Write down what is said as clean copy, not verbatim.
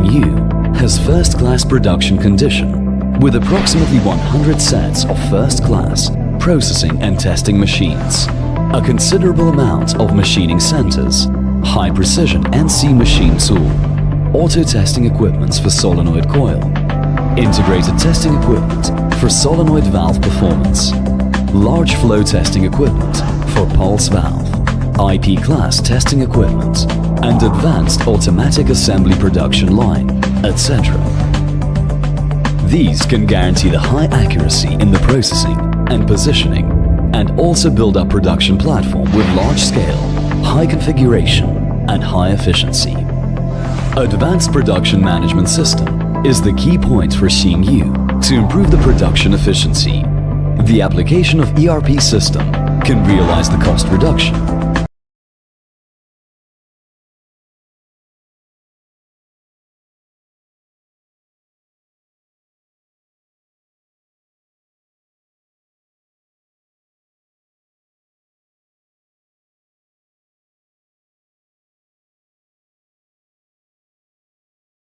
Xingyu has first-class production condition with approximately 100 sets of first-class processing and testing machines, a considerable amount of machining centers, high-precision NC machine tool, auto-testing equipments for solenoid coil, integrated testing equipment for solenoid valve performance, large flow testing equipment for pulse valve, IP class testing equipment, and advanced automatic assembly production line, etc. These can guarantee the high accuracy in the processing and positioning, and also build up production platform with large scale, high configuration, and high efficiency. Advanced production management system is the key point for Xingyu to improve the production efficiency. The application of ERP system can realize the cost reduction